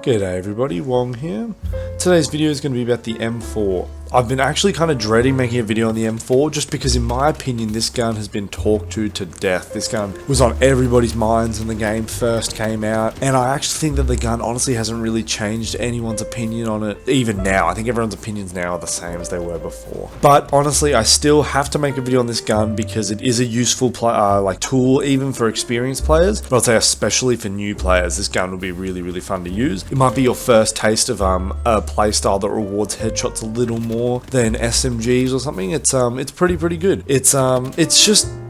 G'day everybody, Wong here. Today's video is going to be about the M4. I've been actually kind of dreading making a video on the M4 just because in my opinion this gun has been talked to death. This gun was on everybody's minds when the game first came out, and I actually think that the gun honestly hasn't really changed anyone's opinion on it even now. I think everyone's opinions now are the same as they were before. But honestly, I still have to make a video on this gun because it is a useful tool even for experienced players, but I'll say especially for new players. This gun will be really fun to use. It might be your first taste of a playstyle that rewards headshots a little more than SMGs or something. It's pretty good.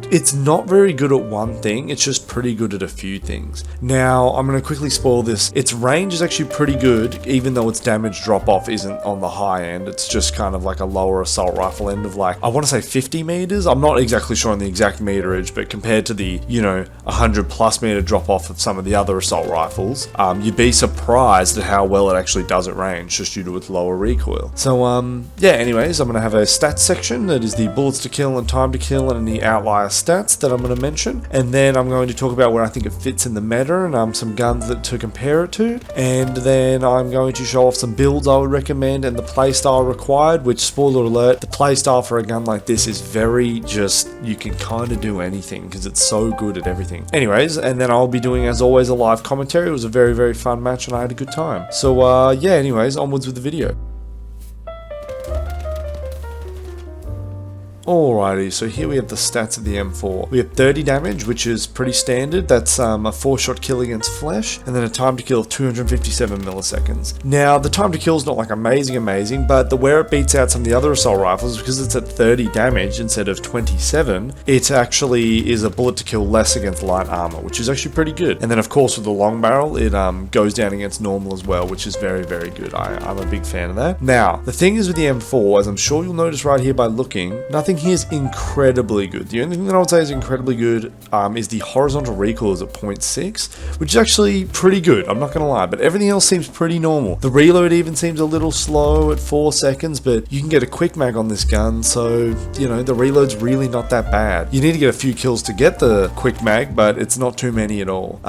It's not very good at one thing, it's just pretty good at a few things. Now, I'm going to quickly spoil this. Its range is actually pretty good, even though its damage drop-off isn't on the high end. It's just kind of like a lower assault rifle end of like, I want to say 50 meters? I'm not exactly sure on the exact meterage, but compared to the, 100 plus meter drop-off of some of the other assault rifles, you'd be surprised at how well it actually does at range, just due to its lower recoil. So, yeah, anyways, I'm going to have a stats section that is the bullets to kill and time to kill and the outlier stats that I'm going to mention, and then I'm going to talk about where I think it fits in the meta and some guns to compare it to, and then I'm going to show off some builds I would recommend and the playstyle required, which, spoiler alert, the playstyle for a gun like this is very just, you can kind of do anything because it's so good at everything. Anyways, and then I'll be doing, as always, a live commentary. It was a very fun match and I had a good time. So yeah, anyways, onwards with the video. Alrighty, so here we have the stats of the M4. We have 30 damage, which is pretty standard. That's a 4-shot kill against flesh, and then a time to kill of 257 milliseconds. Now, the time to kill is not like amazing, but where it beats out some of the other assault rifles is because it's at 30 damage instead of 27, it actually is a bullet to kill less against light armor, which is actually pretty good. And then of course with the long barrel, it goes down against normal as well, which is very good. I'm a big fan of that. Now, the thing is with the M4, as I'm sure you'll notice right here by looking, nothing here is incredibly good. The only thing that I would say is incredibly good is the horizontal recoil is at 0.6, which is actually pretty good, I'm not gonna lie, but everything else seems pretty normal. The reload even seems a little slow at 4 seconds, but you can get a quick mag on this gun, so, the reload's really not that bad. You need to get a few kills to get the quick mag, but it's not too many at all.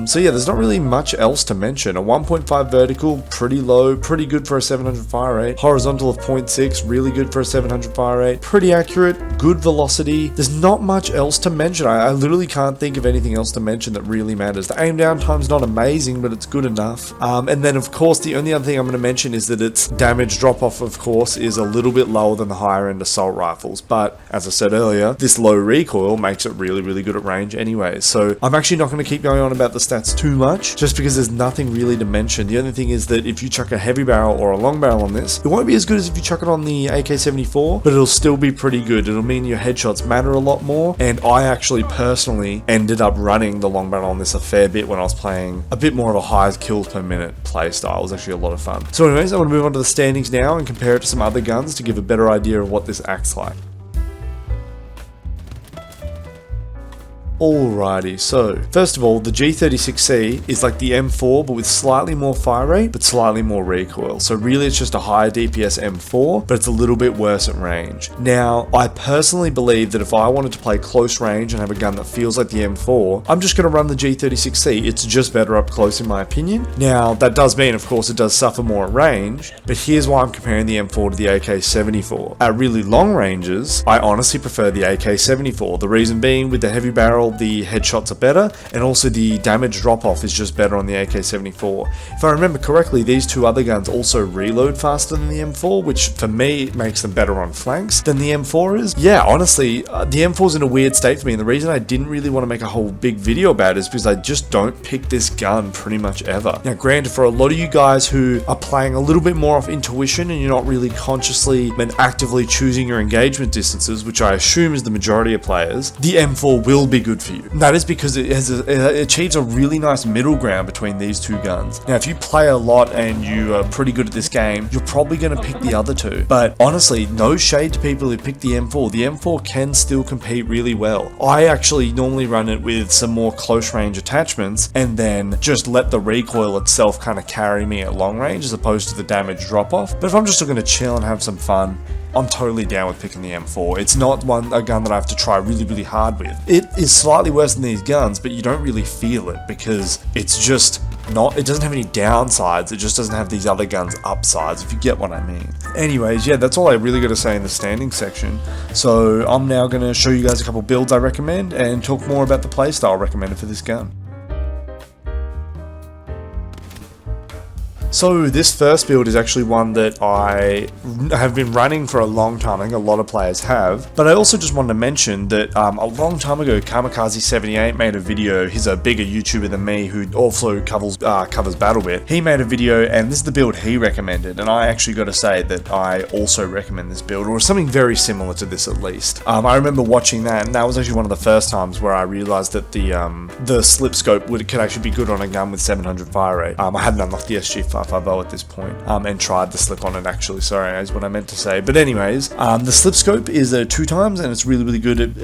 So yeah, there's not really much else to mention. A 1.5 vertical, pretty low, pretty good for a 700 fire rate. Horizontal of 0.6, really good for a 700 fire rate. Pretty accurate, good velocity. There's not much else to mention. I literally can't think of anything else to mention that really matters. The aim down time's not amazing, but it's good enough. And then of course the only other thing I'm going to mention is that its damage drop off, of course, is a little bit lower than the higher end assault rifles, but as I said earlier, this low recoil makes it really good at range anyway. So I'm actually not going to keep going on about the stats too much, just because there's nothing really to mention. The only thing is that if you chuck a heavy barrel or a long barrel on this, it won't be as good as if you chuck it on the AK-74, but it'll still be pretty good. It'll mean your headshots matter a lot more, and I actually personally ended up running the long barrel on this a fair bit when I was playing a bit more of a high kills per minute playstyle. It was actually a lot of fun. So anyways, I want to move on to the standings now and compare it to some other guns to give a better idea of what this acts like. Alrighty, so first of all, the G36C is like the M4 but with slightly more fire rate but slightly more recoil. So really it's just a higher DPS M4, but it's a little bit worse at range. Now, I personally believe that if I wanted to play close range and have a gun that feels like the M4, I'm just going to run the G36C. It's just better up close in my opinion. Now, that does mean, of course, it does suffer more at range, but here's why I'm comparing the M4 to the AK-74. At really long ranges, I honestly prefer the AK-74. The reason being, with the heavy barrel, the headshots are better, and also the damage drop-off is just better on the AK-74. If I remember correctly, these two other guns also reload faster than the M4, which for me makes them better on flanks than the M4 is. Yeah, honestly, the M4 is in a weird state for me, and the reason I didn't really want to make a whole big video about it is because I just don't pick this gun pretty much ever. Now granted, for a lot of you guys who are playing a little bit more off intuition and you're not really consciously and actively choosing your engagement distances, which I assume is the majority of players, the M4 will be good for you. And that is because it achieves a really nice middle ground between these two guns. Now, if you play a lot and you are pretty good at this game, you're probably going to pick the other two. But honestly, no shade to people who pick the M4. The M4 can still compete really well. I actually normally run it with some more close range attachments and then just let the recoil itself kind of carry me at long range as opposed to the damage drop off. But if I'm just looking to chill and have some fun, I'm totally down with picking the M4. It's not a gun that I have to try really hard with. It is slightly worse than these guns, but you don't really feel it because it's just it doesn't have any downsides, it just doesn't have these other guns' upsides, if you get what I mean. Anyways, yeah, that's all I really got to say in the standing section. So I'm now going to show you guys a couple builds I recommend and talk more about the playstyle recommended for this gun. So this first build is actually one that I have been running for a long time. I think a lot of players have. But I also just wanted to mention that a long time ago, Kamikaze78 made a video. He's a bigger YouTuber than me who also covers BattleBit. He made a video and this is the build he recommended. And I actually got to say that I also recommend this build, or something very similar to this at least. I remember watching that, and that was actually one of the first times where I realized that the slip scope could actually be good on a gun with 700 fire rate. I hadn't unlocked the SG550 at this point, and tried the slip on it actually, sorry, is what I meant to say. But anyways, the slip scope is 2 times, and it's really good at,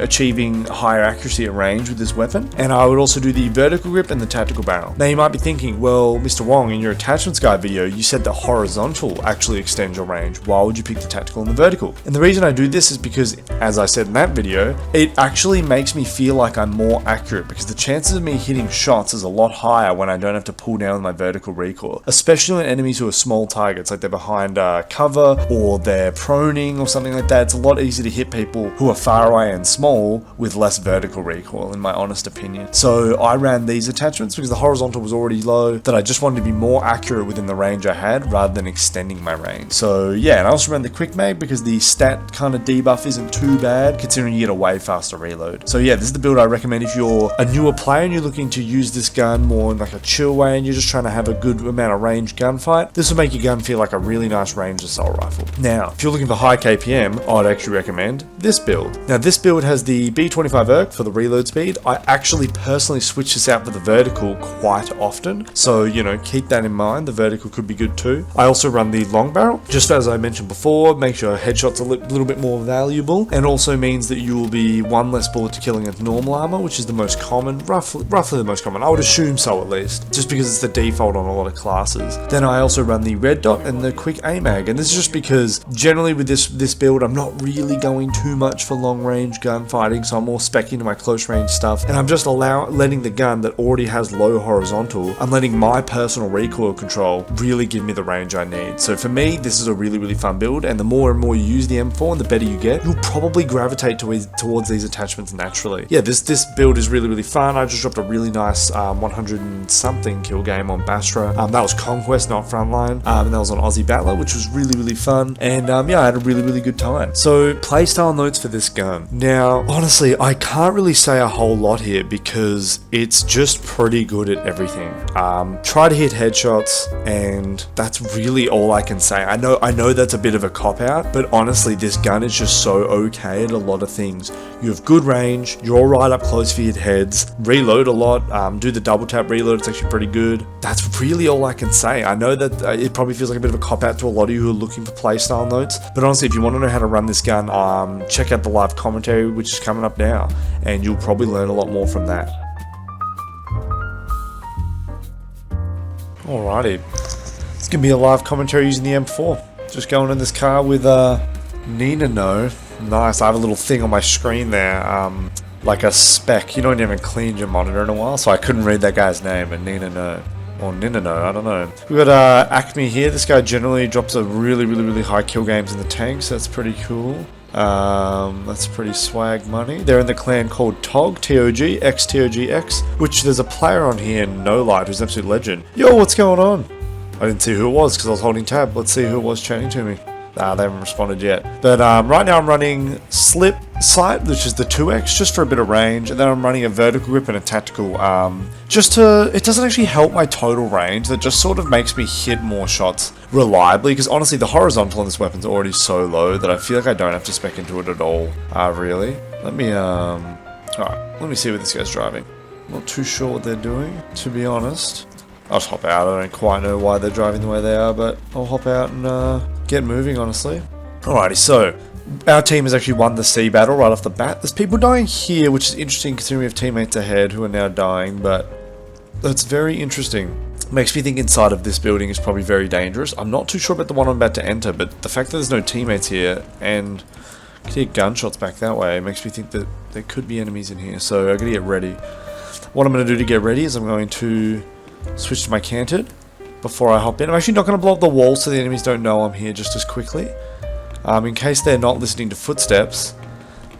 achieving higher accuracy at range with this weapon. And I would also do the vertical grip and the tactical barrel. Now you might be thinking, well, Mr. Wong, in your attachments guide video, you said the horizontal actually extends your range. Why would you pick the tactical and the vertical? And the reason I do this is because, as I said in that video, it actually makes me feel like I'm more accurate, because the chances of me hitting shots is a lot higher when I don't have to pull down my vertical recoil, especially on enemies who are small targets, like they're behind cover or they're proning or something like that. It's a lot easier to hit people who are far away and small with less vertical recoil, in my honest opinion. So I ran these attachments because the horizontal was already low, that I just wanted to be more accurate within the range I had rather than extending my range. So yeah, and I also ran the quick mag because the stat kind of debuff isn't too bad considering you get a way faster reload. So yeah, this is the build I recommend if you're a newer player and you're looking to use this gun more in like a chill way and you're just trying to have a good amount of range gunfight. This will make your gun feel like a really nice ranged assault rifle. Now, if you're looking for high KPM, I'd actually recommend this build. Now, this build has the B25 ERC for the reload speed. I actually personally switch this out for the vertical quite often, so keep that in mind. The vertical could be good too. I also run the long barrel, just as I mentioned before, makes your headshots a little bit more valuable, and also means that you will be 1 less bullet to kill against normal armor, which is the most common, roughly the most common. I would assume so at least, just because it's the default on a lot of classes. Then I also run the red dot and the quick AMAG, and this is just because generally with this build I'm not really going too much for long range gunfighting, so I'm more specking into my close range stuff, and I'm just letting the gun that already has low horizontal, I'm letting my personal recoil control really give me the range I need. So for me, this is a really fun build, and the more and more you use the M4 and the better you get, you'll probably gravitate towards these attachments naturally. Yeah, this build is really fun. I just dropped a really nice 100 and something kill game on Bastra. That was Conquest, not Frontline, and that was on Aussie Battler, which was really fun, and yeah, I had a really good time. So playstyle notes for this gun. Now honestly, I can't really say a whole lot here because it's just pretty good at everything. Try to hit headshots, and that's really all I can say. I know that's a bit of a cop-out, but honestly this gun is just so okay at a lot of things. You have good range, you're right up close for your heads, reload a lot, do the double tap reload, it's actually pretty good. That's really all I can say. I know that it probably feels like a bit of a cop-out to a lot of you who are looking for playstyle notes, but honestly, if you want to know how to run this gun, check out the live commentary which is coming up now, and you'll probably learn a lot more from that. Alrighty, it's gonna be a live commentary using the M4. Just going in this car with Nina No. Nice, I have a little thing on my screen there, like a spec. You don't even clean your monitor in a while, so I couldn't read that guy's name, but Nina No. Or Ninano, I don't know. We've got Acme here. This guy generally drops a really high kill games in the tanks. That's pretty cool. That's pretty swag money. They're in the clan called TOG, T-O-G, X-T-O-G-X, which there's a player on here, No Light, who's an absolute legend. Yo, what's going on? I didn't see who it was because I was holding tab. Let's see who it was chatting to me. They haven't responded yet. But right now I'm running Slip Sight, which is the 2x, just for a bit of range, and then I'm running a vertical grip and a tactical, it doesn't actually help my total range, that just sort of makes me hit more shots reliably, because honestly the horizontal on this weapon's already so low that I feel like I don't have to spec into it at all, really. Let me, alright, let me see what this guy's driving. Not too sure what they're doing, to be honest. I'll just hop out. I don't quite know why they're driving the way they are, but I'll hop out and get moving, honestly. Alrighty, so our team has actually won the C battle right off the bat. There's people dying here, which is interesting considering we have teammates ahead who are now dying, but that's very interesting. Makes me think inside of this building is probably very dangerous. I'm not too sure about the one I'm about to enter, but the fact that there's no teammates here and I can hear gunshots back that way makes me think that there could be enemies in here, so I gotta get ready. What I'm going to do to get ready is I'm going to switch to my canted before I hop in. I'm actually not going to blow up the wall so the enemies don't know I'm here just as quickly. In case they're not listening to footsteps,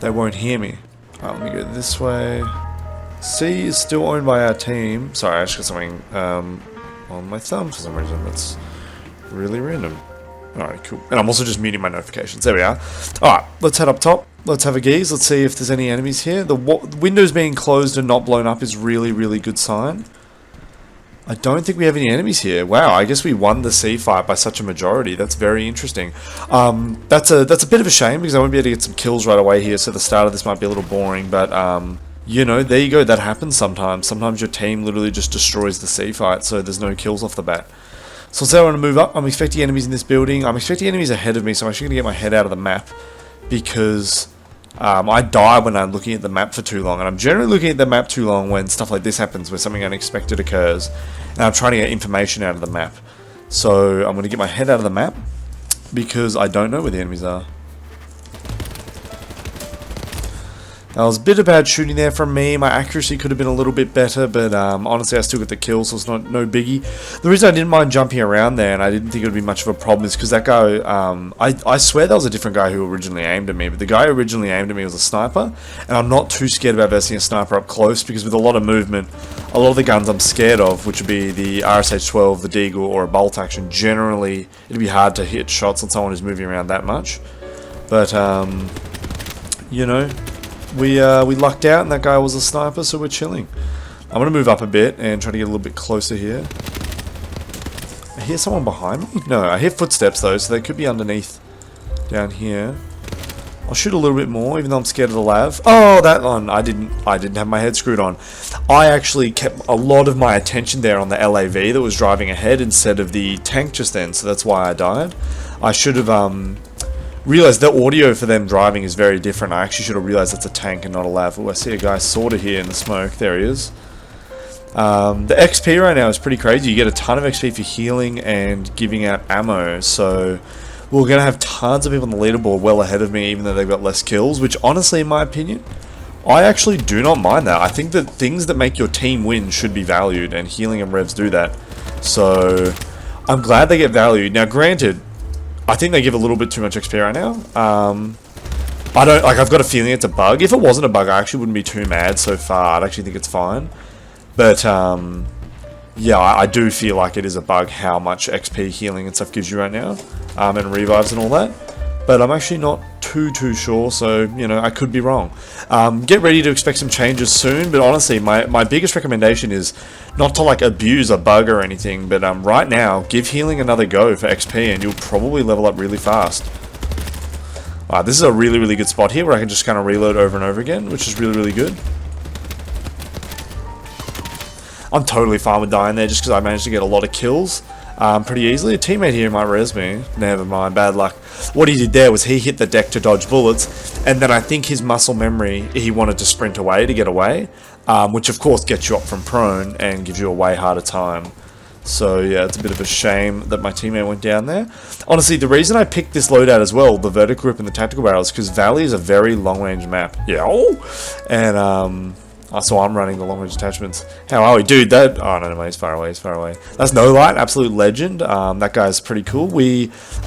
they won't hear me. Let me go this way. C is still owned by our team. Sorry, I just got something on my thumb for some reason. That's really random. Alright, cool. And I'm also just muting my notifications. There we are. Alright, let's head up top. Let's have a gaze. Let's see if there's any enemies here. The windows being closed and not blown up is really, really good sign. I don't think we have any enemies here. Wow, I guess we won the C fight by such a majority. That's very interesting. That's a bit of a shame because I won't be able to get some kills right away here, so the start of this might be a little boring, but you know, there you go, that happens sometimes. Sometimes your team literally just destroys the C fight, so there's no kills off the bat. So let's say I want to move up. I'm expecting enemies in this building. I'm expecting enemies ahead of me, so I'm actually going to get my head out of the map because I die when I'm looking at the map for too long, and I'm generally looking at the map too long when stuff like this happens, where something unexpected occurs, and I'm trying to get information out of the map. So I'm going to get my head out of the map because I don't know where the enemies are. That was a bit of bad shooting there from me. My accuracy could have been a little bit better, but honestly I still got the kill, so it's no biggie. The reason I didn't mind jumping around there and I didn't think it would be much of a problem is because that guy, I swear that was a different guy who originally aimed at me, but the guy who originally aimed at me was a sniper, and I'm not too scared about versing a sniper up close because with a lot of movement, a lot of the guns I'm scared of, which would be the RSH-12, the Deagle, or a bolt action, generally it'd be hard to hit shots on someone who's moving around that much. But, you know, we lucked out and that guy was a sniper, so we're chilling. I'm going to move up a bit and try to get a little bit closer here. I hear someone behind me? No, I hear footsteps though, so they could be underneath down here. I'll shoot a little bit more, even though I'm scared of the lav. Oh, that one! I didn't have my head screwed on. I actually kept a lot of my attention there on the LAV that was driving ahead instead of the tank just then, so that's why I died. I should have realized the audio for them driving is very different. I actually should have realized that's a tank and not a lav. Oh, I see a guy sorta here in the smoke. There he is. The XP right now is pretty crazy. You get a ton of XP for healing and giving out ammo, so we're going to have tons of people on the leaderboard well ahead of me, even though they've got less kills, which honestly, in my opinion, I actually do not mind that. I think that things that make your team win should be valued, and healing and revs do that. So I'm glad they get valued. Now, granted, I think they give a little bit too much XP right now. I've got a feeling it's a bug. If it wasn't a bug, I actually wouldn't be too mad so far. I'd actually think it's fine. But, yeah, I do feel like it is a bug how much XP healing and stuff gives you right now. And revives and all that. But I'm actually not too sure, so, you know, I could be wrong. Get ready to expect some changes soon, but honestly, my biggest recommendation is not to, like, abuse a bug or anything, but right now, give healing another go for XP, and you'll probably level up really fast. This is a really good spot here, where I can just kind of reload over and over again, which is really good. I'm totally fine with dying there, just because I managed to get a lot of kills. Pretty easily. A teammate here might res me. Never mind, bad luck. What he did there was he hit the deck to dodge bullets, and then I think his muscle memory, he wanted to sprint away to get away, which of course gets you up from prone and gives you a way harder time. So yeah, it's a bit of a shame that my teammate went down there. Honestly, the reason I picked this loadout as well, the vertical grip and the tactical barrel, is because Valley is a very long range map. Yeah, and so I'm running the long range attachments. How are we? Dude, that... Oh, no, he's far away, That's No Light, absolute legend. That guy's pretty cool.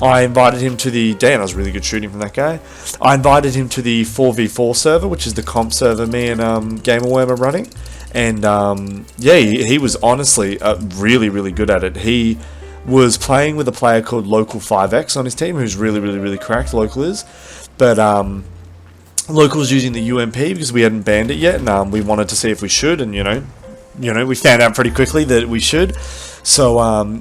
I invited him to the... Damn, that was really good shooting from that guy. I invited him to the 4v4 server, which is the comp server me and GamerWorm are running. And, yeah, he was honestly really good at it. He was playing with a player called Local 5X on his team, who's really cracked, Local is. But, Local was using the UMP because we hadn't banned it yet, and we wanted to see if we should, and you know, we found out pretty quickly that we should. So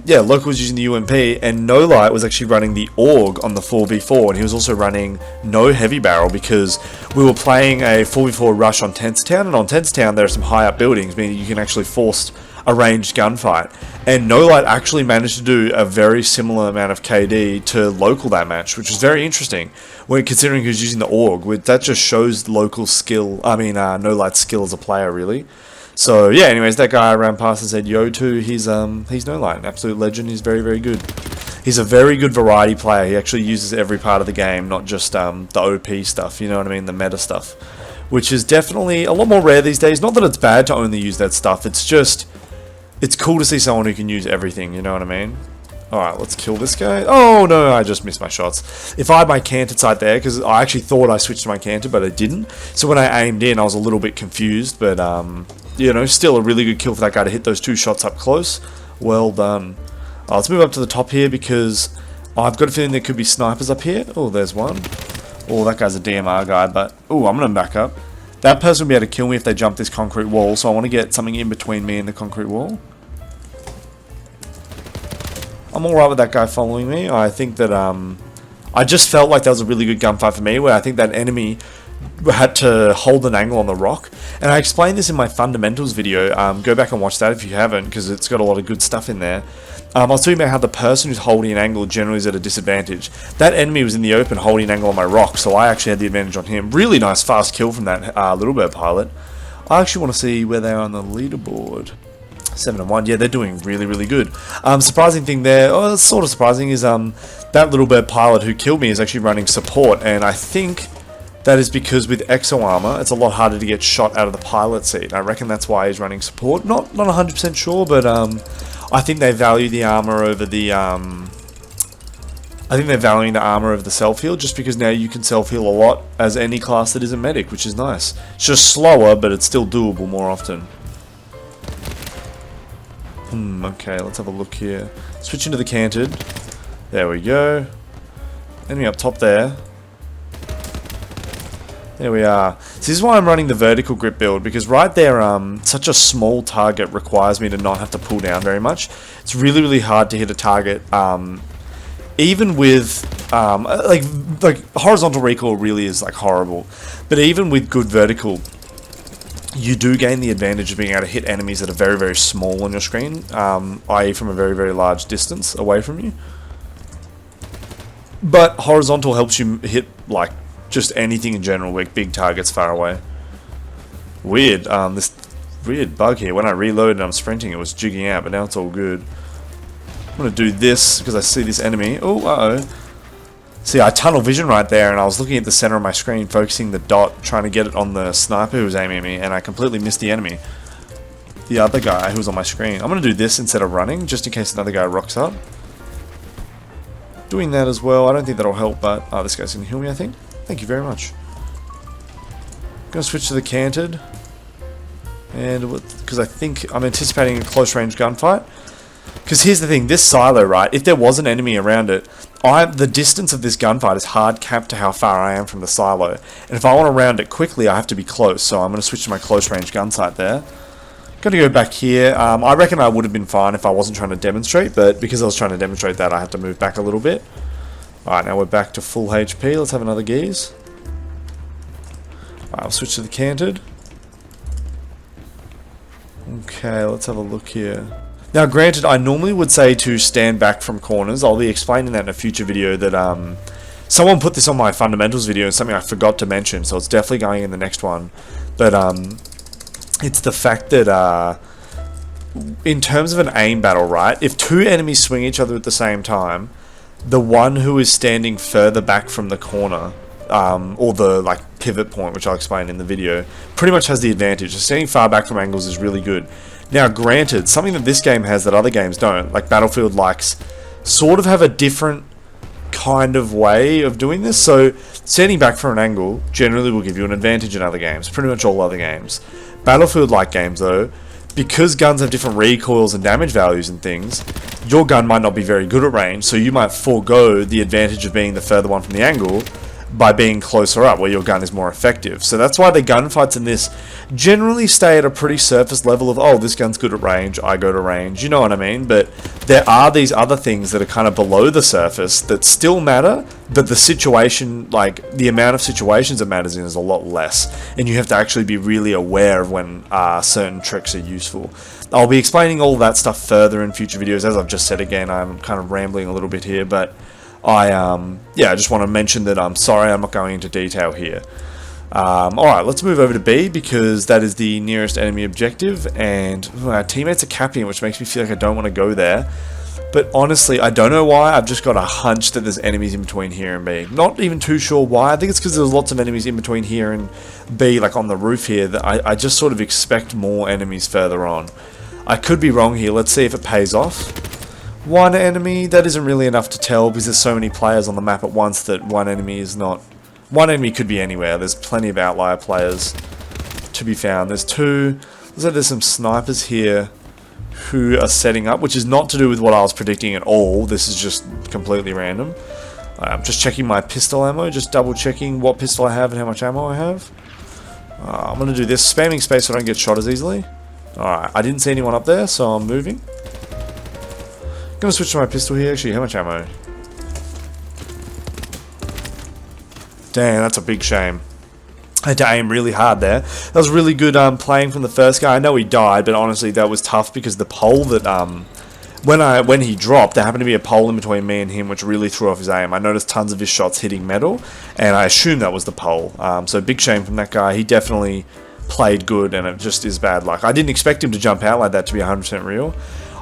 yeah, Local was using the UMP, and No Light was actually running the AUG on the 4v4, and he was also running no heavy barrel because we were playing a 4v4 rush on Tenstown, and on Tenstown there are some high up buildings, meaning you can actually force a ranged gunfight. And No Light actually managed to do a very similar amount of KD to Local that match, which was very interesting when considering he was using the AUG. That just shows Local's skill, No Light's skill as a player, really. So yeah, anyways, that guy I ran past and said yo to, he's No Light, an absolute legend. He's very good. He's a very good variety player. He actually uses every part of the game, not just the OP stuff, you know what I mean, the meta stuff, which is definitely a lot more rare these days. Not that it's bad to only use that stuff, it's just It's cool to see someone who can use everything, you know what I mean? Alright, let's kill this guy. Oh no, I just missed my shots. If I had my canted sight there, because I actually thought I switched to my canted, but I didn't. So when I aimed in, I was a little bit confused, but you know, still a really good kill for that guy to hit those 2 shots up close. Well done. Let's move up to the top here, because I've got a feeling there could be snipers up here. Oh, there's one. Oh, that guy's a DMR guy, but... Oh, I'm going to back up. That person will be able to kill me if they jump this concrete wall, so I want to get something in between me and the concrete wall. I'm alright with that guy following me. I think that, I just felt like that was a really good gunfight for me, where I think that enemy had to hold an angle on the rock. And I explained this in my fundamentals video. Go back and watch that if you haven't, because it's got a lot of good stuff in there. I was talking about how the person who's holding an angle generally is at a disadvantage. That enemy was in the open holding an angle on my rock, so I actually had the advantage on him. Really nice fast kill from that little bird pilot. I actually want to see where they are on the leaderboard. 7-1, yeah, they're doing really, really good. Surprising thing there, it's sort of surprising, is that little bird pilot who killed me is actually running support, and I think that is because with exo armor, it's a lot harder to get shot out of the pilot seat. I reckon that's why he's running support. Not 100% sure, but I think they value the armor over the I think they're valuing the armor over the self-heal, just because now you can self-heal a lot as any class that is a medic, which is nice. It's just slower, but it's still doable more often. Okay, let's have a look here. Switch into the canted. There we go. Enemy up top there. There we are. So this is why I'm running the vertical grip build, because right there, such a small target requires me to not have to pull down very much. It's really, really hard to hit a target, even with, like horizontal recoil really is like horrible, but even with good vertical, you do gain the advantage of being able to hit enemies that are very, very small on your screen, i.e. from a very, very large distance away from you. But horizontal helps you hit, like, just anything in general, like big targets far away. Weird, this weird bug here. When I reloaded and I'm sprinting, it was jigging out, but now it's all good. I'm gonna do this, because I see this enemy. Oh, uh-oh. See, I tunnel vision right there, and I was looking at the center of my screen, focusing the dot, trying to get it on the sniper who was aiming at me, and I completely missed the enemy. The other guy who was on my screen. I'm going to do this instead of running, just in case another guy rocks up. Doing that as well, I don't think that'll help, but... Oh, this guy's going to heal me, I think. Thank you very much. I'm going to switch to the canted. And, because I think I'm anticipating a close range gunfight. Because here's the thing, this silo, right, if there was an enemy around it, the distance of this gunfight is hard capped to how far I am from the silo. And if I want to round it quickly, I have to be close, so I'm going to switch to my close range gun sight there. Going to go back here. I reckon I would have been fine if I wasn't trying to demonstrate, but because I was trying to demonstrate that, I had to move back a little bit. Alright, now we're back to full HP. Let's have another gaze. Alright, I'll switch to the canted. Okay, let's have a look here. Now, granted, I normally would say to stand back from corners. I'll be explaining that in a future video that, someone put this on my fundamentals video, and something I forgot to mention, so it's definitely going in the next one. But, it's the fact that, in terms of an aim battle, right, if two enemies swing each other at the same time, the one who is standing further back from the corner, or the, like, pivot point, which I'll explain in the video, pretty much has the advantage. So standing far back from angles is really good. Now, granted, something that this game has that other games don't, like Battlefield likes, sort of have a different kind of way of doing this. So, standing back from an angle generally will give you an advantage in other games, pretty much all other games. Battlefield-like games, though, because guns have different recoils and damage values and things, your gun might not be very good at range, so you might forego the advantage of being the further one from the angle by being closer up, where your gun is more effective. So that's why the gunfights in this generally stay at a pretty surface level of, oh, this gun's good at range, I go to range, you know what I mean? But there are these other things that are kind of below the surface that still matter, but the situation, like, the amount of situations it matters in is a lot less. And you have to actually be really aware of when certain tricks are useful. I'll be explaining all that stuff further in future videos. As I've just said again, I'm kind of rambling a little bit here, but I just want to mention that I'm sorry I'm not going into detail here. Alright, let's move over to B, because that is the nearest enemy objective, and our teammates are capping, which makes me feel like I don't want to go there. But honestly, I don't know why, I've just got a hunch that there's enemies in between here and B. Not even too sure why. I think it's because there's lots of enemies in between here and B, like on the roof here, that I just sort of expect more enemies further on. I could be wrong here. Let's see if it pays off. One enemy, that isn't really enough to tell because there's so many players on the map at once that one enemy is not... One enemy could be anywhere. There's plenty of outlier players to be found. There's two. Looks like there's some snipers here who are setting up, which is not to do with what I was predicting at all. This is just completely random. I'm just checking my pistol ammo, just double checking what pistol I have and how much ammo I have. I'm going to do this, spamming space so I don't get shot as easily. Alright, I didn't see anyone up there, so I'm moving. Gonna switch to my pistol here. Actually, how much ammo? Dang, that's a big shame. I had to aim really hard there. That was really good playing from the first guy. I know he died, but honestly that was tough because the pole that when he dropped, there happened to be a pole in between me and him, which really threw off his aim. I noticed tons of his shots hitting metal, and I assumed that was the pole. So big shame from that guy. He definitely played good, and it just is bad luck. I didn't expect him to jump out like that to be 100% real.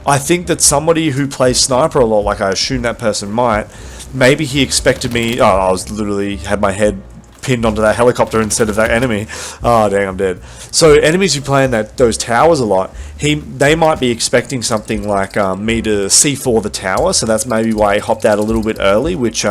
I think that somebody who plays sniper a lot, like I assume that person might, maybe he expected me... Oh, I was literally had my head pinned onto that helicopter instead of that enemy. Oh, dang, I'm dead. So enemies who play in those towers a lot, they might be expecting something like me to C4 the tower, so that's maybe why he hopped out a little bit early, which...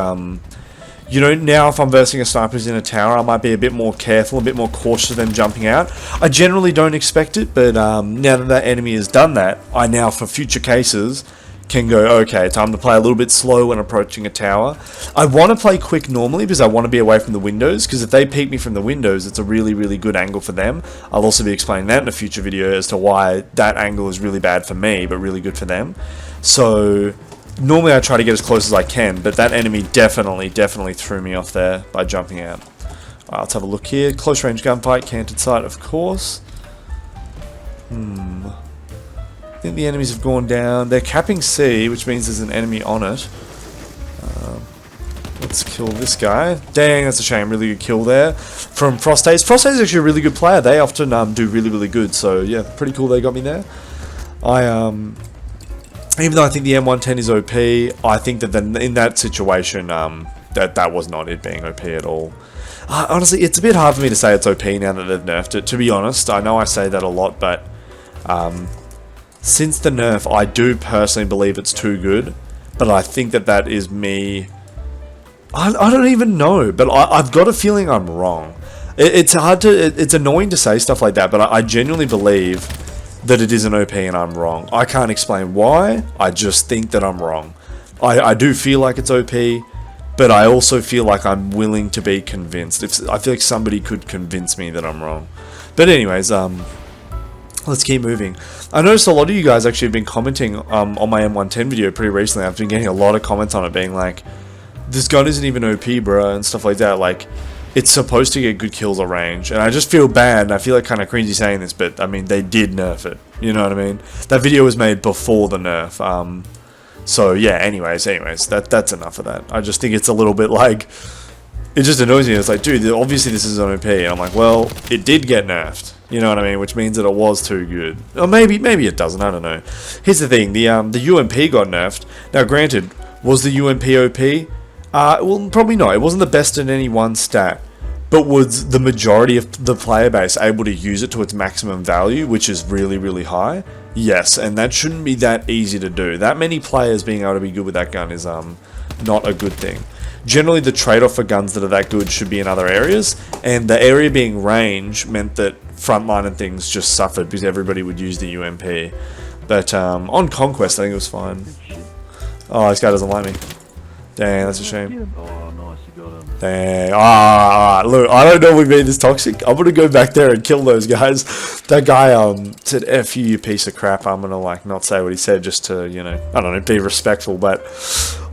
You know, now if I'm versing a sniper who's in a tower, I might be a bit more careful, a bit more cautious of them jumping out. I generally don't expect it, but now that that enemy has done that, I now, for future cases, can go, okay, time to play a little bit slow when approaching a tower. I want to play quick normally because I want to be away from the windows, because if they peek me from the windows, it's a really, really good angle for them. I'll also be explaining that in a future video as to why that angle is really bad for me, but really good for them. So... Normally I try to get as close as I can, but that enemy definitely threw me off there by jumping out. Alright, let's have a look here. Close range gunfight, canted sight, of course. I think the enemies have gone down. They're capping C, which means there's an enemy on it. Let's kill this guy. Dang, that's a shame. Really good kill there from Frosthaze. Frosthaze is actually a really good player. They often do really, really good. So yeah, pretty cool they got me there. Even though I think the M110 is OP, I think that in that situation, that was not it being OP at all. Honestly, it's a bit hard for me to say it's OP now that they've nerfed it. To be honest, I know I say that a lot, but since the nerf, I do personally believe it's too good. But I think that is me... I don't even know, but I've got a feeling I'm wrong. It's hard to... It's annoying to say stuff like that, but I genuinely believe... that it isn't OP and I'm wrong. I can't explain why, I just think that I'm wrong. I do feel like it's OP, but I also feel like I'm willing to be convinced. I feel like somebody could convince me that I'm wrong. But anyways, let's keep moving. I noticed a lot of you guys actually have been commenting on my M110 video pretty recently. I've been getting a lot of comments on it being like, this gun isn't even OP, bro, and stuff like that. Like, it's supposed to get good kills at range, and I just feel bad, and I feel like kind of cringy saying this, but I mean, they did nerf it, you know what I mean? That video was made before the nerf, so yeah, anyways, that's enough of that. I just think it's a little bit like, it just annoys me. It's like, dude, obviously this is an OP, and I'm like, well, it did get nerfed, you know what I mean? Which means that it was too good. Or maybe it doesn't, I don't know. Here's the thing, the UMP got nerfed. Now granted, was the UMP OP? Well, probably not. It wasn't the best in any one stat, but was the majority of the player base able to use it to its maximum value, which is really, really high? Yes, and that shouldn't be that easy to do. That many players being able to be good with that gun is not a good thing. Generally, the trade-off for guns that are that good should be in other areas, and the area being range meant that frontline and things just suffered because everybody would use the UMP. But on Conquest, I think it was fine. Oh, this guy doesn't like me. Dang, that's a shame. Oh, nice, you got him. Dang. Alright, look, I don't know if we've been this toxic. I'm gonna go back there and kill those guys. That guy said, F you piece of crap. I'm gonna, like, not say what he said just to, you know, I don't know, be respectful, but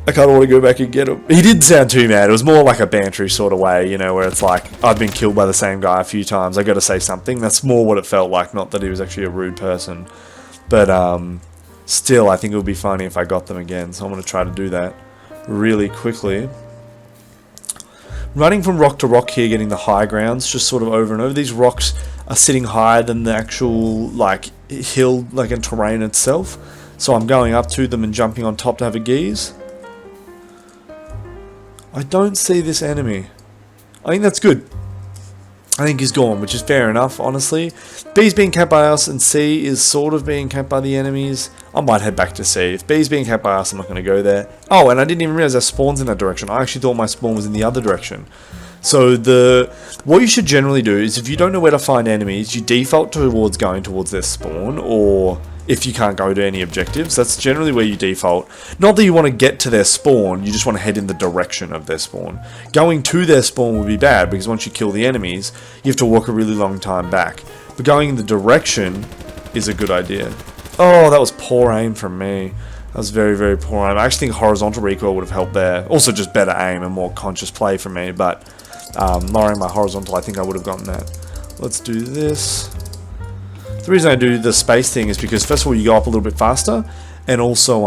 I kinda wanna go back and get him. He didn't sound too mad. It was more like a bantery sort of way, you know, where it's like, I've been killed by the same guy a few times. I gotta say something. That's more what it felt like, not that he was actually a rude person. But, still, I think it would be funny if I got them again, so I'm gonna try to do that really quickly. Running from rock to rock here, getting the high grounds, just sort of over and over. These rocks are sitting higher than the actual, like, hill, like, in terrain itself. So I'm going up to them and jumping on top to have a geese. I don't see this enemy. I think that's good. I think he's gone, which is fair enough, honestly. B's being camped by us, and C is sort of being camped by the enemies. I might head back to C. If B's being camped by us, I'm not going to go there. Oh, and I didn't even realize our spawn's in that direction. I actually thought my spawn was in the other direction. So what you should generally do is, if you don't know where to find enemies, you default towards going towards their spawn, or if you can't go to any objectives, that's generally where you default. Not that you want to get to their spawn, you just want to head in the direction of their spawn. Going to their spawn would be bad, because once you kill the enemies, you have to walk a really long time back. But going in the direction is a good idea. Oh, that was poor aim from me. That was very, very poor aim. I actually think horizontal recoil would have helped there. Also just better aim and more conscious play from me, but lowering my horizontal, I think I would have gotten that. Let's do this. The reason I do the space thing is because, first of all, you go up a little bit faster, and also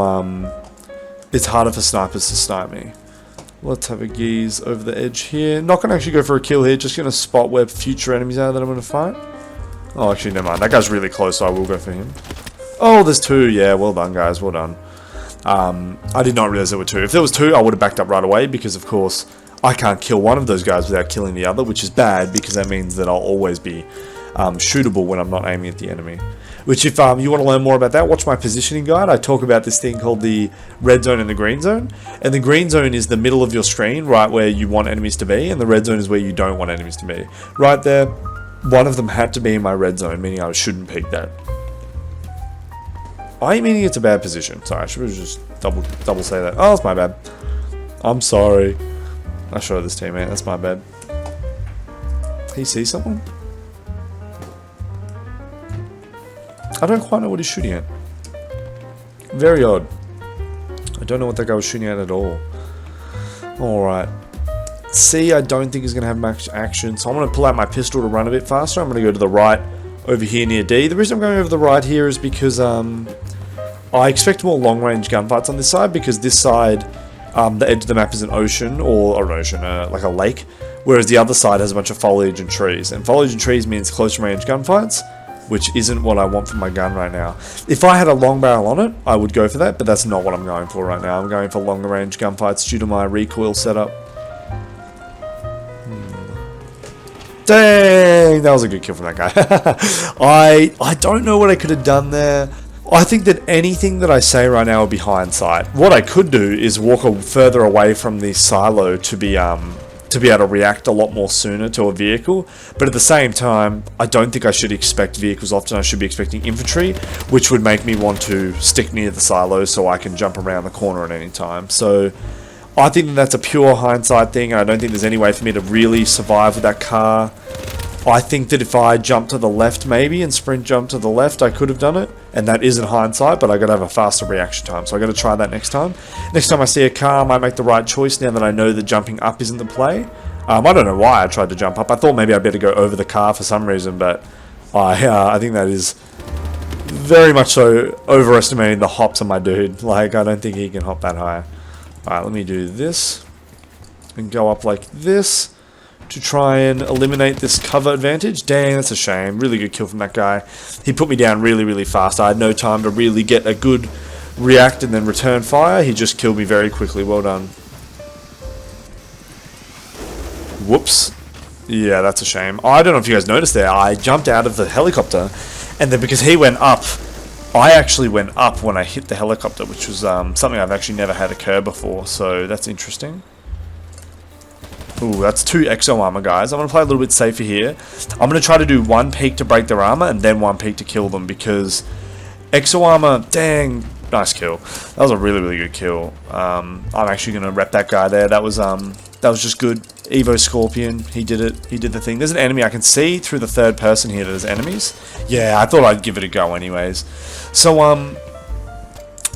it's harder for snipers to snipe me. Let's have a geese over the edge here. Not going to actually go for a kill here, just going to spot where future enemies are that I'm going to fight. Oh, actually, never mind. That guy's really close, so I will go for him. Oh, there's two. Yeah, well done, guys. Well done. I did not realize there were two. If there was two, I would have backed up right away, because, of course, I can't kill one of those guys without killing the other, which is bad, because that means that I'll always be shootable when I'm not aiming at the enemy. Which, if you want to learn more about that, watch my positioning guide. I talk about this thing called the red zone and the green zone. And the green zone is the middle of your screen, right where you want enemies to be, and the red zone is where you don't want enemies to be. Right there, one of them had to be in my red zone, meaning I shouldn't peek that. Meaning it's a bad position. Sorry, I should just double say that. Oh, that's my bad. I'm sorry. I shot this teammate. That's my bad. He see someone? I don't quite know what he's shooting at. Very odd. I don't know what that guy was shooting at all. Alright. C, I don't think is going to have much action, so I'm going to pull out my pistol to run a bit faster. I'm going to go to the right over here near D. The reason I'm going over the right here is because I expect more long-range gunfights on this side, because this side, the edge of the map is an ocean, or an ocean, like a lake, whereas the other side has a bunch of foliage and trees. And foliage and trees means close-range gunfights, which isn't what I want for my gun right now. If I had a long barrel on it, I would go for that, but that's not what I'm going for right now. I'm going for longer range gunfights due to my recoil setup. Dang, that was a good kill from that guy. I don't know what I could have done there. I think that anything that I say right now will be hindsight. What I could do is walk further away from the silo to be able to react a lot more sooner to a vehicle, but at the same time, I don't think I should expect vehicles often. I should be expecting infantry, which would make me want to stick near the silo so I can jump around the corner at any time. So I think that that's a pure hindsight thing, and I don't think there's any way for me to really survive with that car. I think that if I jump to the left maybe and sprint jump to the left, I could have done it, and that isn't hindsight, but I gotta have a faster reaction time, so I gotta try that next time. Next time I see a car, I might make the right choice now that I know that jumping up isn't the play. I don't know why I tried to jump up. I thought maybe I'd better go over the car for some reason, but I think that is very much so overestimating the hops on my dude. Like, I don't think he can hop that high. Alright, let me do this and go up like this to try and eliminate this cover advantage. Dang, that's a shame. Really good kill from that guy. He put me down really, really fast. I had no time to really get a good react and then return fire. He just killed me very quickly. Well done. Whoops. Yeah, that's a shame. I don't know if you guys noticed there. I jumped out of the helicopter, and then because he went up, I actually went up when I hit the helicopter, which was something I've actually never had occur before. So that's interesting. Ooh, that's 2 exo armor, guys. I'm going to play a little bit safer here. I'm going to try to do 1 peek to break their armor and then 1 peek to kill them, because exo armor, dang, nice kill. That was a really, really good kill. I'm actually going to rep that guy there. That was just good. Evo Scorpion, he did it. He did the thing. There's an enemy. I can see through the third person here that there's enemies. Yeah, I thought I'd give it a go anyways. So, what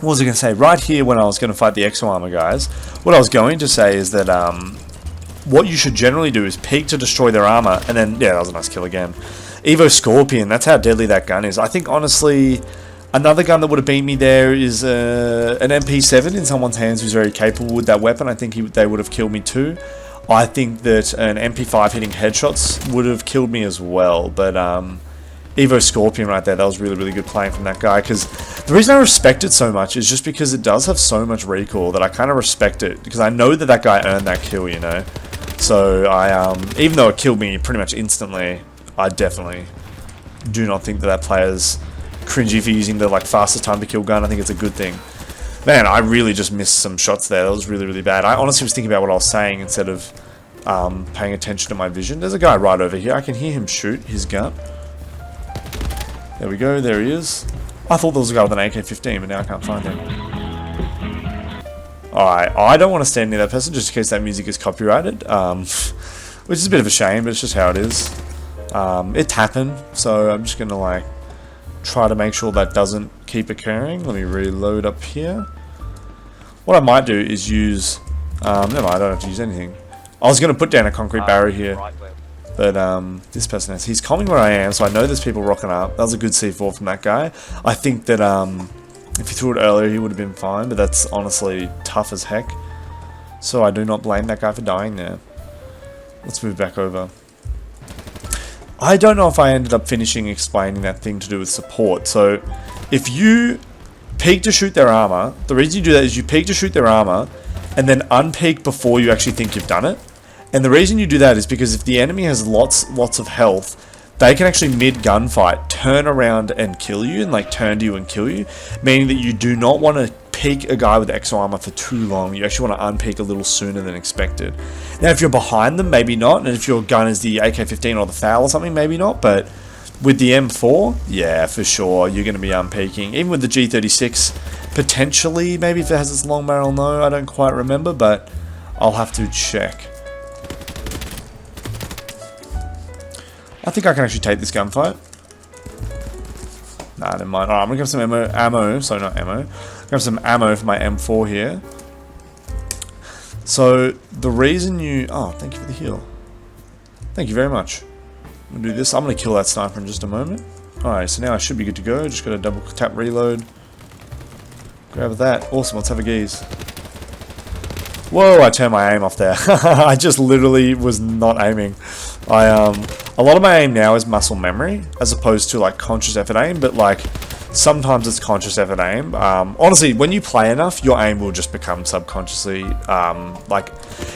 was I going to say? Right here when I was going to fight the exo armor guys, what I was going to say is that, what you should generally do is peek to destroy their armor, and then, yeah, that was a nice kill again. Evo Scorpion, that's how deadly that gun is. I think, honestly, another gun that would have beat me there is an MP7 in someone's hands who's very capable with that weapon. I think they would have killed me too. I think that an MP5 hitting headshots would have killed me as well, but Evo Scorpion right there, that was really, really good playing from that guy, because the reason I respect it so much is just because it does have so much recoil that I kind of respect it, because I know that that guy earned that kill, you know. So I, even though it killed me pretty much instantly, I definitely do not think that that player's cringy for using the like fastest time to kill gun. I think it's a good thing. Man, I really just missed some shots there. That was really, really bad. I honestly was thinking about what I was saying instead of paying attention to my vision. There's a guy right over here. I can hear him shoot his gun. There we go. There he is. I thought there was a guy with an AK-15, but now I can't find him. Alright, I don't want to stand near that person just in case that music is copyrighted. Which is a bit of a shame, but it's just how it is. It happened, so I'm just going to like try to make sure that doesn't keep occurring. Let me reload up here. What I might do is use... never mind, I don't have to use anything. I was going to put down a concrete barrier here. But this person has... He's coming where I am, so I know there's people rocking up. That was a good C4 from that guy. I think that if he threw it earlier, he would have been fine, but that's honestly tough as heck. So I do not blame that guy for dying there. Let's move back over. I don't know if I ended up finishing explaining that thing to do with support. So if you peek to shoot their armor, the reason you do that is you peek to shoot their armor and then unpeek before you actually think you've done it. And the reason you do that is because if the enemy has lots of health, they can actually mid-gunfight turn around and kill you, and like turn to you and kill you, meaning that you do not want to peek a guy with exo armor for too long. You actually want to unpeek a little sooner than expected. Now if you're behind them, maybe not, and if your gun is the AK-15 or the FAL or something, maybe not, but with the M4, yeah, for sure, you're going to be unpeeking. Even with the G36, potentially, maybe if it has its long barrel, no, I don't quite remember, but I'll have to check. I think I can actually take this gunfight. Nah, never mind. Alright, I'm gonna grab some ammo. Sorry, not ammo. Grab some ammo for my M4 here. So, the reason you... Oh, thank you for the heal. Thank you very much. I'm gonna do this. I'm gonna kill that sniper in just a moment. Alright, so now I should be good to go. Just gotta double tap reload. Grab that. Awesome, let's have a gaze. Whoa, I turned my aim off there. I just literally was not aiming. A lot of my aim now is muscle memory, as opposed to like conscious effort aim, but like sometimes it's conscious effort aim. Honestly, when you play enough, your aim will just become subconsciously, like,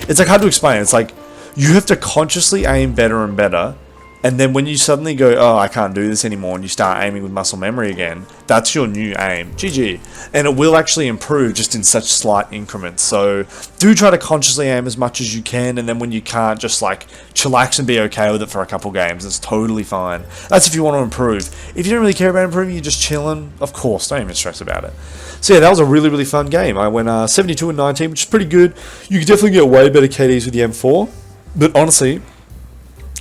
it's like hard to explain. It's like, you have to consciously aim better and better, and then when you suddenly go, oh, I can't do this anymore, and you start aiming with muscle memory again, that's your new aim. GG. And it will actually improve just in such slight increments. So do try to consciously aim as much as you can, and then when you can't, just like chillax and be okay with it for a couple games. It's totally fine. That's if you want to improve. If you don't really care about improving, you're just chilling, of course, don't even stress about it. So yeah, that was a really, really fun game. I went 72 and 19, which is pretty good. You can definitely get way better KDs with the M4, but honestly,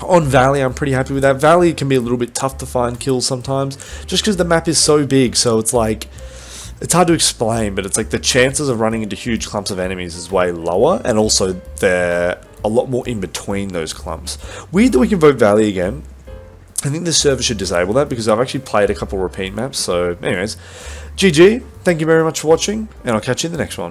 on Valley, I'm pretty happy with that. Valley can be a little bit tough to find kills sometimes, just because the map is so big, so it's like, it's hard to explain, but it's like the chances of running into huge clumps of enemies is way lower, and also they're a lot more in between those clumps. Weird that we can vote Valley again. I think this server should disable that, because I've actually played a couple repeat maps, so anyways, GG, thank you very much for watching, and I'll catch you in the next one.